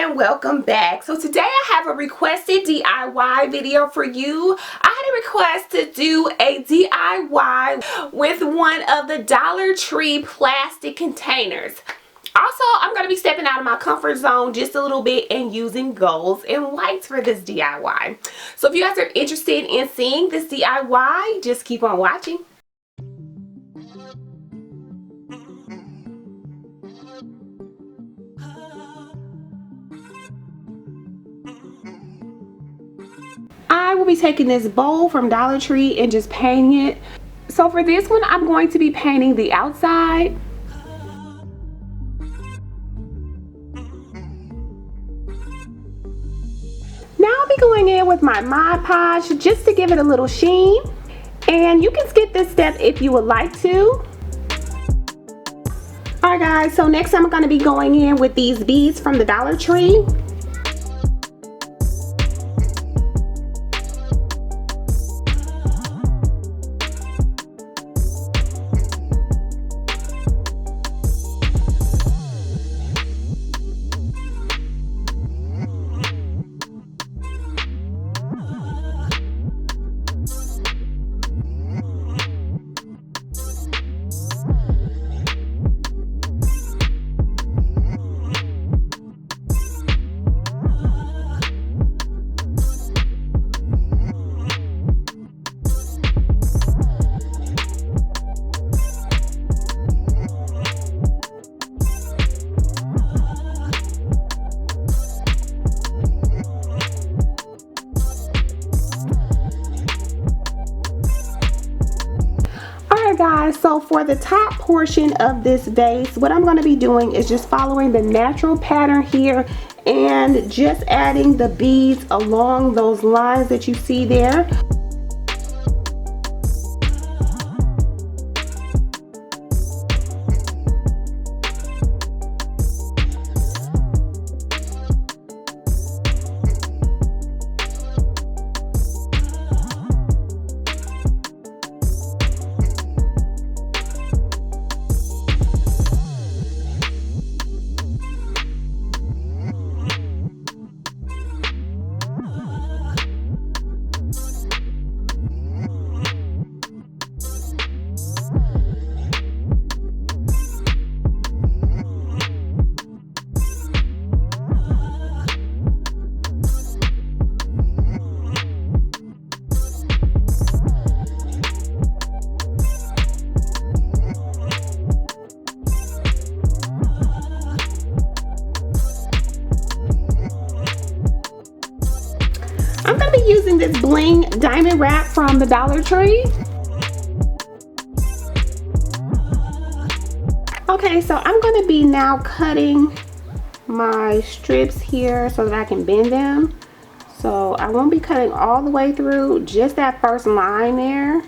and welcome back. So today I have a requested DIY video for you. I had a request to do a DIY with one of the Dollar Tree plastic containers. Also, I'm going to be stepping out of my comfort zone just a little bit and using golds and whites for this DIY. So if you guys are interested in seeing this DIY, just keep on watching. I will be taking this bowl from Dollar Tree and just painting it. So for this one, I'm going to be painting the outside. Now I'll be going in with my Mod Podge just to give it a little sheen. And you can skip this step if you would like to. Alright guys, so next I'm going to be going in with these beads from the Dollar Tree. Guys, so for the top portion of this vase, what I'm going to be doing is just following the natural pattern here and just adding the beads along those lines that you see there. I'm going to be using this Bling diamond wrap from the Dollar Tree. Okay, so I'm going to be now cutting my strips here so that I can bend them. So I won't be cutting all the way through, just that first line there.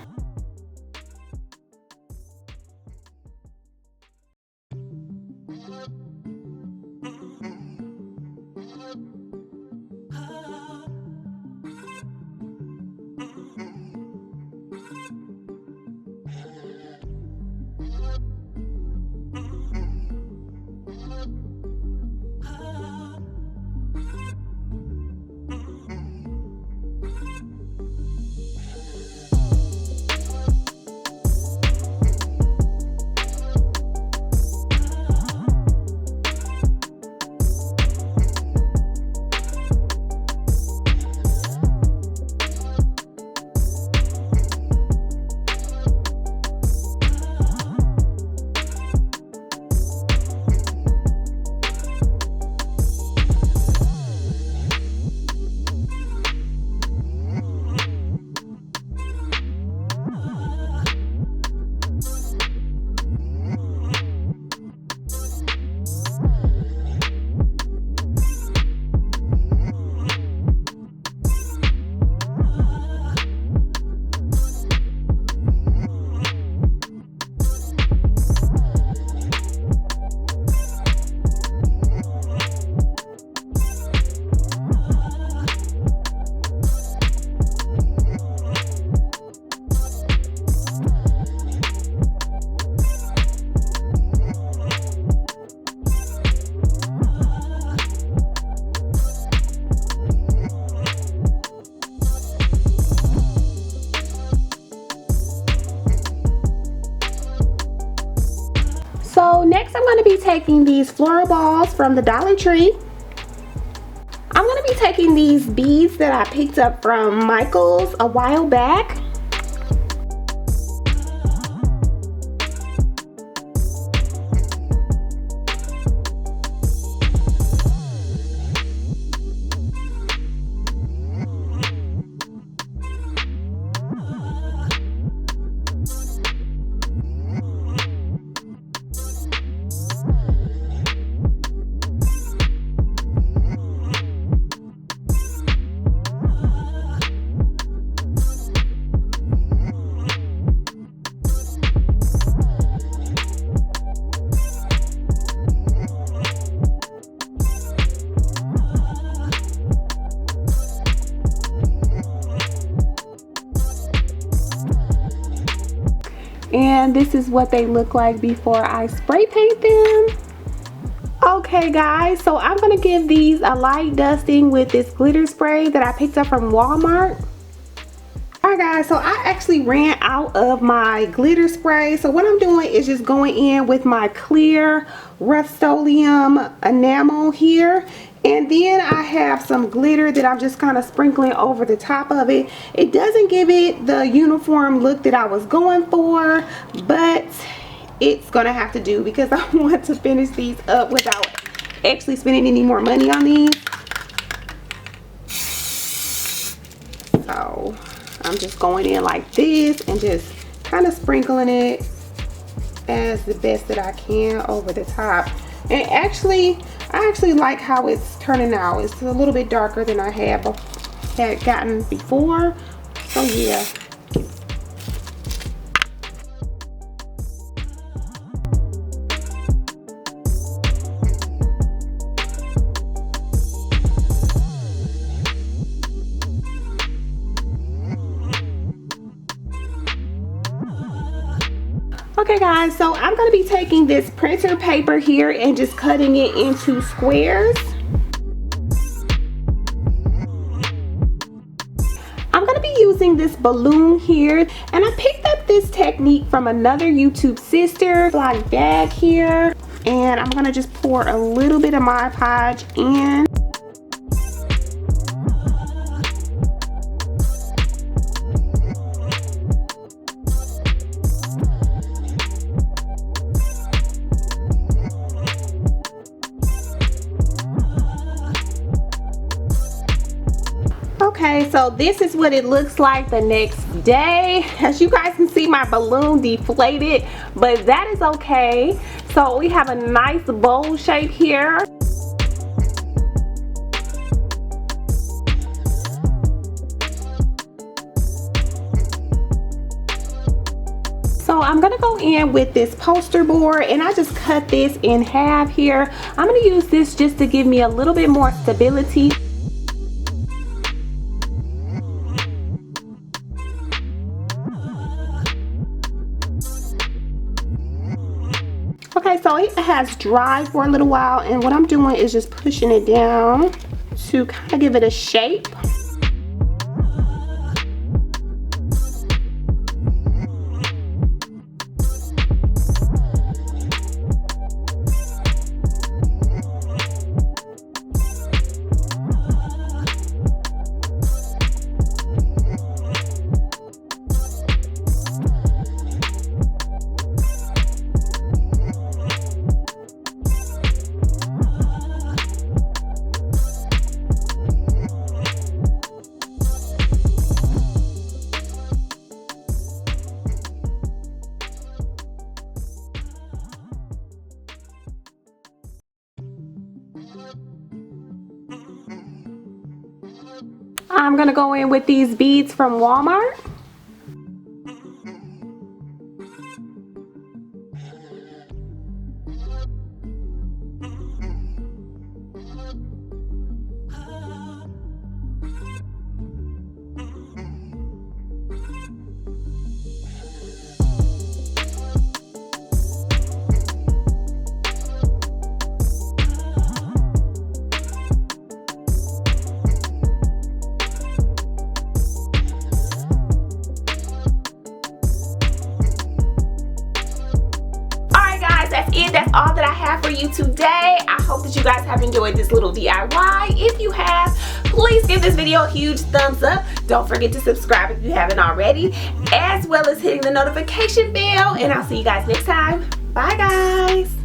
taking these Floral Balls from the Dollar Tree. I'm going to be taking these beads that I picked up from Michael's a while back. And this is what they look like before I spray paint them. Okay guys, so I'm gonna give these a light dusting with this glitter spray that I picked up from Walmart. Alright guys, so I actually ran out of my glitter spray. So what I'm doing is just going in with my clear Rust-Oleum enamel here. And then I have some glitter that I'm just kind of sprinkling over the top of it. It doesn't give it the uniform look that I was going for, but it's gonna have to do because I want to finish these up without actually spending any more money on these. So I'm just going in like this and just kind of sprinkling it as the best that I can over the top. And I actually like how it's turning out. It's a little bit darker than I had gotten before. So yeah. Okay guys, so I'm going to be taking this printer paper here and just cutting it into squares. I'm going to be using this balloon here, and I picked up this technique from another YouTube sister, like bag here, and I'm going to just pour a little bit of Mod Podge in. Okay, so this is what it looks like the next day. As you guys can see, my balloon deflated, but that is okay. So we have a nice bowl shape here. So I'm gonna go in with this poster board, and I just cut this in half here. I'm gonna use this just to give me a little bit more stability. Okay, so it has dried for a little while, and what I'm doing is just pushing it down to kind of give it a shape. I'm gonna go in with these beads from Walmart. you guys have enjoyed this little DIY. If you have, please give this video a huge thumbs up. Don't forget to subscribe if you haven't already, as well as hitting the notification bell. And I'll see you guys next time. Bye guys.